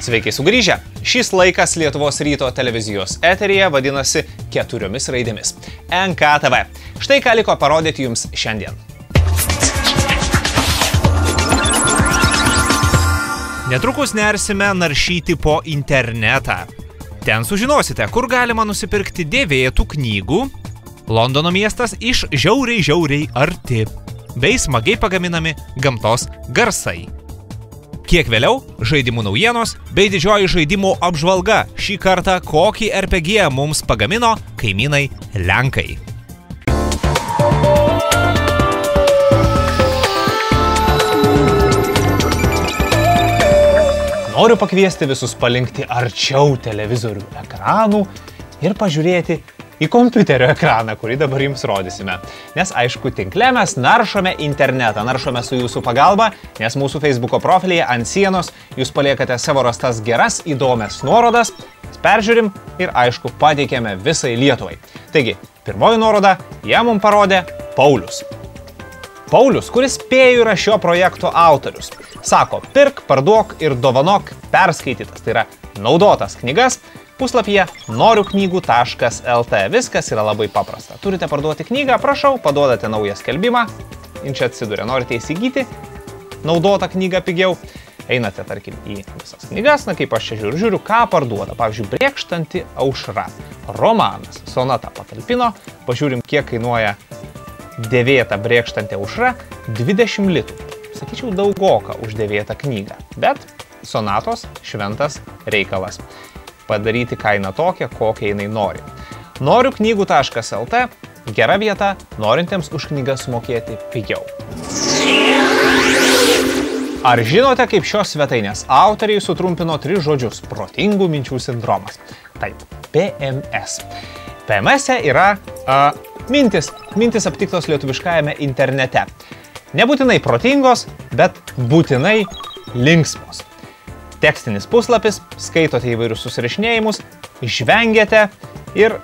Sveiki sugrįžę. Šis laikas Lietuvos ryto televizijos eteryje vadinasi 4 raidėmis – NKTV. Štai ką liko parodyti jums šiandien. Netrukus nersime naršyti po internetą. Ten sužinosite, kur galima nusipirkti dėvėtų knygų, Londono miestas iš žiauriai arti, bei smagiai pagaminami gamtos garsai. Kiek vėliau žaidimų naujienos bei didžioji žaidimų apžvalga. Šį kartą kokį RPG mums pagamino kaimynai Lenkai. Noriu pakviesti visus palinkti arčiau televizorių ekranų ir pažiūrėti į kompiuterio ekraną, kurį dabar jums rodysime. Nes aišku, tinkle mes naršome internetą, naršome su jūsų pagalba, nes mūsų Facebooko profilyje ant sienos jūs paliekate savo rastas geras, įdomias nuorodas, peržiūrim ir aišku, pateikėme visai Lietuvai. Taigi, pirmoji nuoroda, ją mums parodė Paulius. Paulius, kuris spėju yra šio projekto autorius, sako, pirk, parduok ir dovanok perskaitytas, tai yra naudotas knygas, puslapyje noriuknygų.lt. Viskas yra labai paprasta. Turite parduoti knygą, prašau, paduodate naują skelbimą, čia atsiduria, norite įsigyti naudotą knygą pigiau, einate, tarkim, į visas knygas, na kaip aš čia žiūriu, ką parduoda. Pavyzdžiui, Brėkštanti aušra, romanas, sonata patalpino, pažiūrim, kiek kainuoja dėvėta Brėkštanti aušra, 20 litų. Sakyčiau, daugoka už dėvėtą knygą, bet sonatos šventas reikalas. Padaryti kainą tokią, kokią jinai nori. Noriuknygų.lt – gera vieta, norintiems už knygas mokėti pigiau. Ar žinote, kaip šios svetainės autoriai sutrumpino 3 žodžius – protingų minčių sindromas? Taip, PMS. PMS yra mintis aptiktos lietuviškajame internete. Nebūtinai protingos, bet būtinai linksmos. Tekstinis puslapis, skaitote įvairius susirašinėjimus, žvengiate ir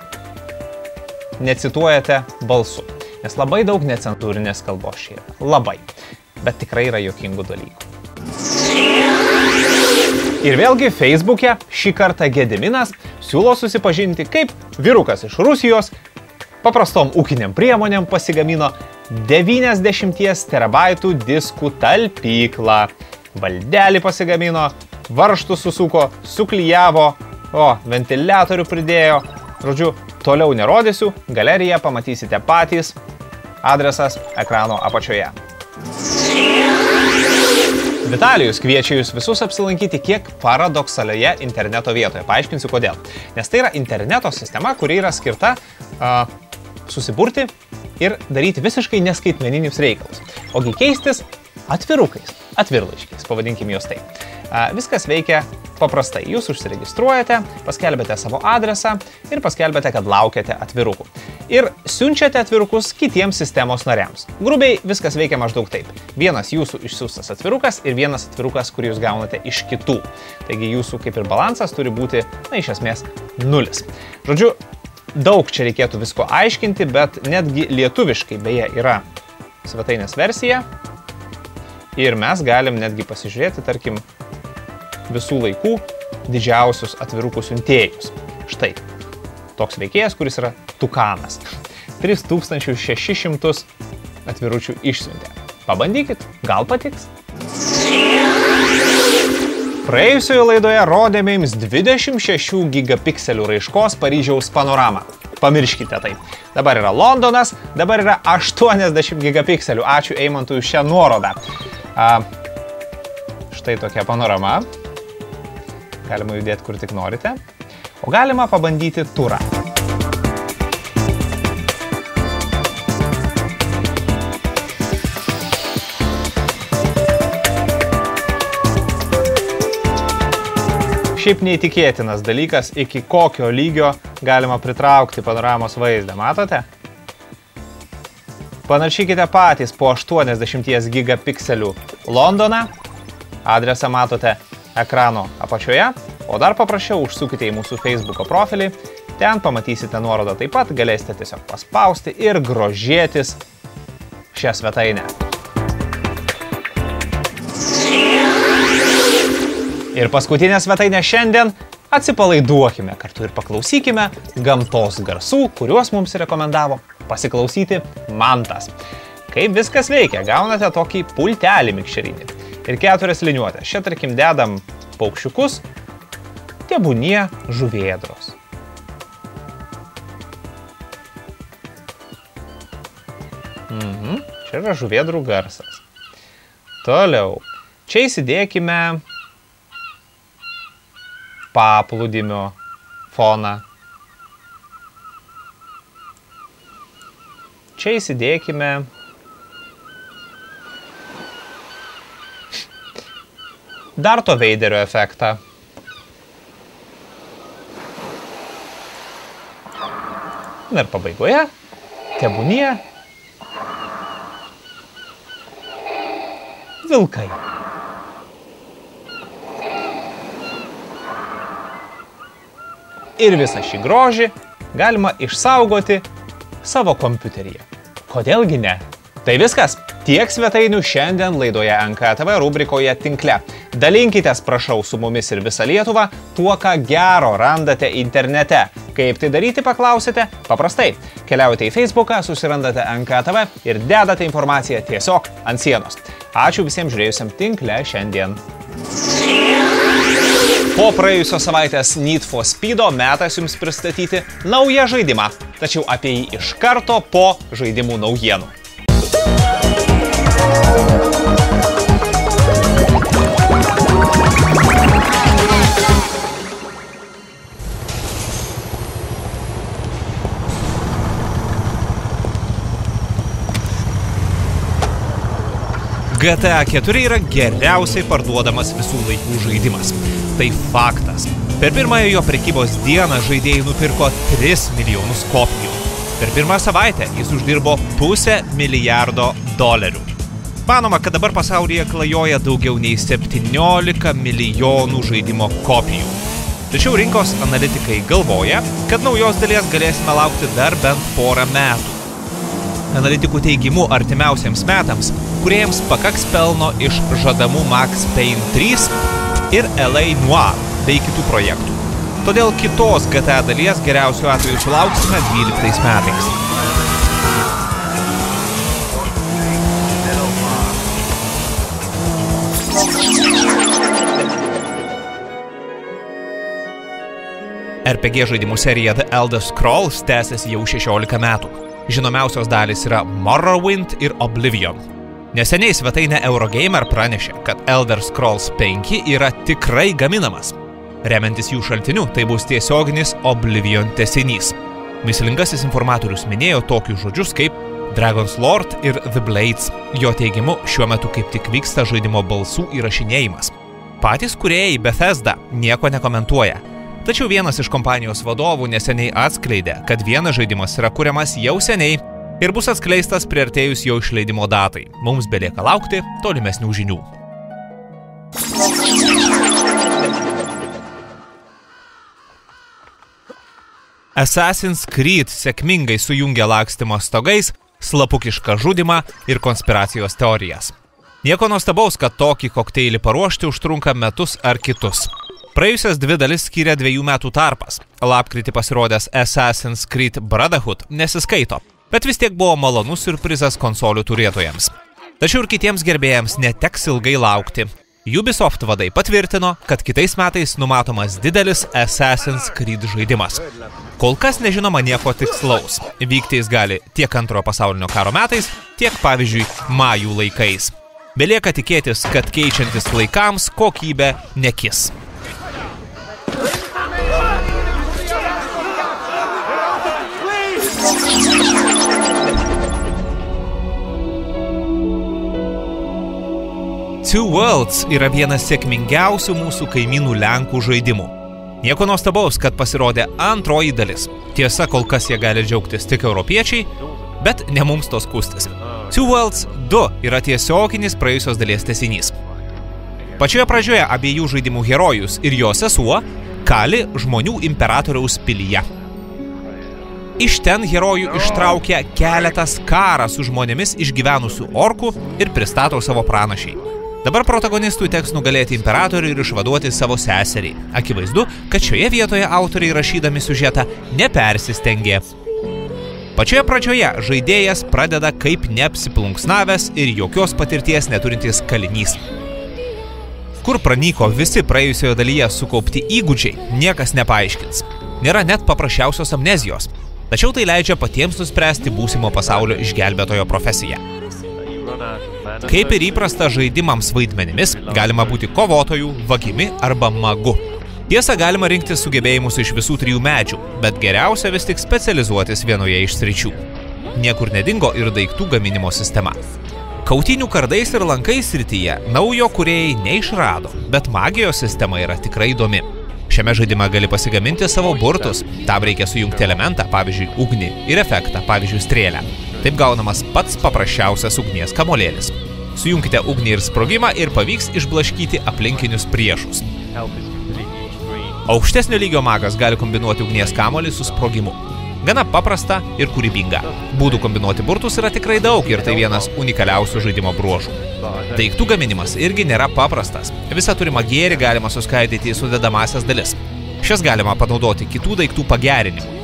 necituojate balsu. Nes labai daug necenzūrinės kalbos čia yra. Labai. Bet tikrai yra juokingų dalykų. Ir vėlgi Facebook'e šį kartą Gediminas siūlo susipažinti, kaip vyrukas iš Rusijos paprastom ūkiniam priemonėm pasigamino 90 terabaitų diskų talpyklą. Valdelį pasigamino, varžtus susuko, suklijavo, ventiliatorių pridėjo. Žodžiu, toliau nerodysiu, galeriją pamatysite patys, adresas ekrano apačioje. Vitalijus kviečia jūs visus apsilankyti kiek paradoksalioje interneto vietoje. Paaiškinsiu kodėl. Nes tai yra interneto sistema, kuri yra skirta susiburti ir daryti visiškai neskaitmeninius reikalus. Ogi keistis atvirukais, atvirlaiškiais, pavadinkim juos taip. Viskas veikia paprastai. Jūs užsiregistruojate, paskelbėte savo adresą ir paskelbėte, kad laukiate atvirukų. Ir siunčiate atvirukus kitiems sistemos nariams. Grubiai viskas veikia maždaug taip. Vienas jūsų išsiųstas atvirukas ir vienas atvirukas, kurį jūs gaunate iš kitų. Taigi jūsų kaip ir balansas turi būti, iš esmės, 0. Žodžiu, daug čia reikėtų visko aiškinti, bet netgi lietuviškai beje yra svetainės versija. Ir mes galim netgi pasižiūrėti, tarkim, visų laikų didžiausius atvirukų siuntėjus. Štai, toks veikėjas, kuris yra Tukanas. 3600 atviručių išsiuntė. Pabandykit, gal patiks. Praėjusioje laidoje rodėme jums 26 gigapikselių raiškos Paryžiaus panoramą. Pamirškite tai. Dabar yra Londonas, dabar yra 80 gigapikselių. Ačiū Eimantui už šią nuorodą. Štai tokia panorama. Galima judėti kur tik norite. O galima pabandyti turą. Šiaip neįtikėtinas dalykas, iki kokio lygio galima pritraukti panoramos vaizdą. Matote? Panaršykite patys po 80 gigapikselių Londoną. Adresą matote ekrano apačioje. O dar paprašiau, užsukite į mūsų Facebooko profilį. Ten pamatysite nuorodą taip pat, galėsite tiesiog paspausti ir grožėtis šią svetainę. Ir paskutinė svetainė šiandien – atsipalaiduokime kartu ir paklausykime gamtos garsų, kuriuos mums rekomendavo pasiklausyti Mantas. Kaip viskas veikia, gaunate tokį pultelį mikšerinį ir 4 liniuotės. Čia, tarkim, dedam paukščiukus, tebūnie žuvėdros. Čia yra žuvėdrų garsas. Toliau. Čia įsidėkime paplūdimio foną. Čia įsidėkime Darto Veiderio efektą. Na ir pabaigoje, tebūnie vilkai. Ir visą šį grožį galima išsaugoti savo kompiuteryje. Kodėlgi ne? Tai viskas. Tiek svetainių šiandien laidoje NKTV rubrikoje Tinkle. Dalinkitės, prašau, su mumis ir visą Lietuvą tuo, ką gero randate internete. Kaip tai daryti, paklausite? Paprastai. Keliaujate į Facebooką, susirandate NKTV ir dedate informaciją tiesiog ant sienos. Ačiū visiems žiūrėjusiam Tinkle šiandien. Po praėjusios savaitės Need for Speedo metas jums pristatyti naują žaidimą, tačiau apie jį iš karto po žaidimų naujienų. GTA 4 yra geriausiai parduodamas visų laikų žaidimas. Tai faktas. Per pirmąją jo prekybos dieną žaidėjai nupirko 3 milijonus kopijų. Per pirmą savaitę jis uždirbo $500 milijardo. Manoma, kad dabar pasaulyje klajoja daugiau nei 17 milijonų žaidimo kopijų. Tačiau rinkos analitikai galvoja, kad naujos dalies galėsime laukti dar bent porą metų. Analitikų teigimu artimiausiems metams kūrėjams pakaks pelno iš žadamų Max Payne 3 ir LA Noire bei kitų projektų. Todėl kitos GTA dalies geriausiu atveju sulauksime 12 metais. RPG žaidimų serija The Elder Scrolls tęsiasi jau 16 metų. Žinomiausios dalys yra Morrowind ir Oblivion. Neseniai svetainė Eurogamer pranešė, kad Elder Scrolls 5 yra tikrai gaminamas. Remiantis jų šaltiniu, tai bus tiesioginis Oblivion tęsinys. Mįslingasis informatorius minėjo tokius žodžius kaip Dragon's Lord ir The Blades. Jo teigimu, šiuo metu kaip tik vyksta žaidimo balsų įrašinėjimas. Patys kūrėjai Bethesda nieko nekomentuoja. Tačiau vienas iš kompanijos vadovų neseniai atskleidė, kad vienas žaidimas yra kuriamas jau seniai ir bus atskleistas priartėjus jo išleidimo datai. Mums belieka laukti tolimesnių žinių. Assassin's Creed sėkmingai sujungia lakstymą stogais, slapukišką žudimą ir konspiracijos teorijas. Nieko nuostabaus, kad tokį kokteilį paruošti užtrunka metus ar kitus. Praėjusias 2 dalis skyrė 2 metų tarpas. Lapkritį pasirodęs Assassin's Creed Brotherhood nesiskaito, bet vis tiek buvo malonus siurprizas konsolių turėtojams. Tačiau ir kitiems gerbėjams neteks ilgai laukti. Ubisoft vadai patvirtino, kad kitais metais numatomas didelis Assassin's Creed žaidimas. Kol kas nežinoma nieko tikslaus. Vykti jis gali tiek Antrojo pasaulinio karo metais, tiek, pavyzdžiui, Majų laikais. Belieka tikėtis, kad keičiantis laikams kokybė nekis. Two Worlds yra vienas sėkmingiausių mūsų kaimynų Lenkų žaidimų. Nieko nuostabaus, kad pasirodė antroji dalis. Tiesa, kol kas jie gali džiaugtis tik europiečiai, bet ne mums tos skųstis. Two Worlds 2 yra tiesioginis praėjusios dalies tęsinys. Pačioje pradžioje abiejų žaidimų herojus ir jo sesuo kali žmonių imperatoriaus pilyje. Iš ten herojų ištraukia keletas karą su žmonėmis išgyvenusių orkų ir pristato savo pranašiai. Dabar protagonistui teks nugalėti imperatorių ir išvaduoti savo seserį. Akivaizdu, kad šioje vietoje autoriai rašydami siužetą nepersistengė. Pačioje pradžioje žaidėjas pradeda kaip neapsiplunksnavęs ir jokios patirties neturintis kalinys. Kur pranyko visi praėjusioje dalyje sukaupti įgūdžiai, niekas nepaaiškins. Nėra net paprasčiausios amnezijos. Tačiau tai leidžia patiems nuspręsti būsimo pasaulio išgelbėtojo profesiją. Kaip ir įprasta žaidimams vaidmenimis, galima būti kovotojų, vagimi arba magu. Tiesa, galima rinkti sugebėjimus iš visų 3 medžių, bet geriausia vis tik specializuotis vienoje iš sričių. Niekur nedingo ir daiktų gaminimo sistema. Kautynių kardais ir lankais srityje naujo kūrėjai neišrado, bet magijos sistema yra tikrai įdomi. Šiame žaidime gali pasigaminti savo burtus, tam reikia sujungti elementą, pavyzdžiui, ugnį, ir efektą, pavyzdžiui, strėlę. Taip gaunamas pats paprasčiausias ugnies kamuolėlis. Sujungkite ugnį ir sprogimą ir pavyks išblaškyti aplinkinius priešus. Aukštesnio lygio magas gali kombinuoti ugnies kamuolį su sprogimu. Gana paprasta ir kūrybinga. Būdų kombinuoti burtus yra tikrai daug ir tai vienas unikaliausių žaidimo bruožų. Daiktų gaminimas irgi nėra paprastas. Visą turimą gėrį galima suskaidyti į sudedamąsias dalis. Šias galima panaudoti kitų daiktų pagerinimui.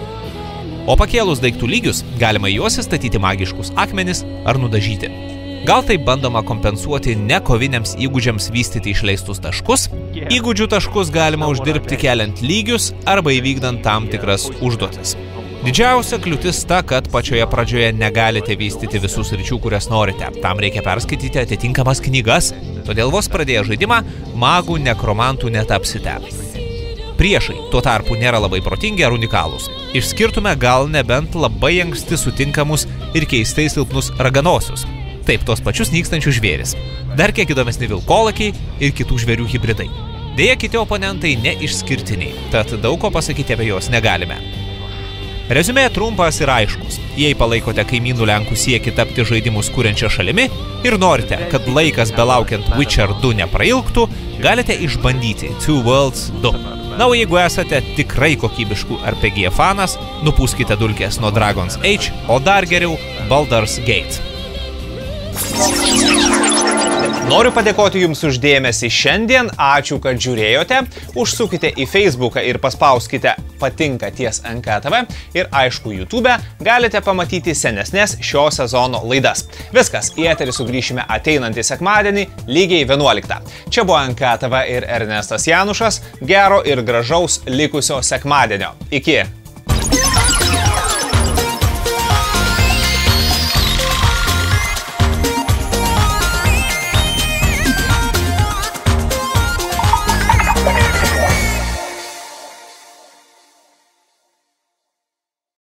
O pakėlus daiktų lygius, galima į juos įstatyti magiškus akmenis ar nudažyti. Gal tai bandoma kompensuoti ne koviniams įgūdžiams vystyti išleistus taškus, įgūdžių taškus galima uždirbti keliant lygius arba įvykdant tam tikras užduotis. Didžiausia kliūtis ta, kad pačioje pradžioje negalite vystyti visų sričių, kurias norite. Tam reikia perskaityti atitinkamas knygas, todėl vos pradėję žaidimą, magų nekromantų netapsite. Priešai tuo tarpu nėra labai protingi ar unikalūs. Išskirtume gal nebent labai anksti sutinkamus ir keistai silpnus raganosius. Taip, tos pačius nykstančius žvėris. Dar kiek įdomesni vilkolakiai ir kitų žvėrių hibridai. Deja, kiti oponentai neišskirtiniai, tad daug ko pasakyti apie juos negalime. Reziumė trumpas ir aiškus. Jei palaikote kaimynų Lenkų siekį tapti žaidimus kuriančią šalimi ir norite, kad laikas belaukiant Witcher 2 neprailgtų, galite išbandyti Two Worlds 2. Na, o jeigu esate tikrai kokybiškų RPG fanas, nupūskite dulkės nuo Dragon's Age, o dar geriau Baldur's Gate. Noriu padėkoti Jums už dėmesį šiandien, ačiū, kad žiūrėjote, užsukite į Facebooką ir paspauskite patinka ties NKTV ir aišku, YouTube galite pamatyti senesnės šio sezono laidas. Viskas, į eterį sugrįšime ateinantį sekmadienį lygiai 11. Čia buvo NKTV ir Ernestas Janušas, gero ir gražaus likusio sekmadienio. Iki!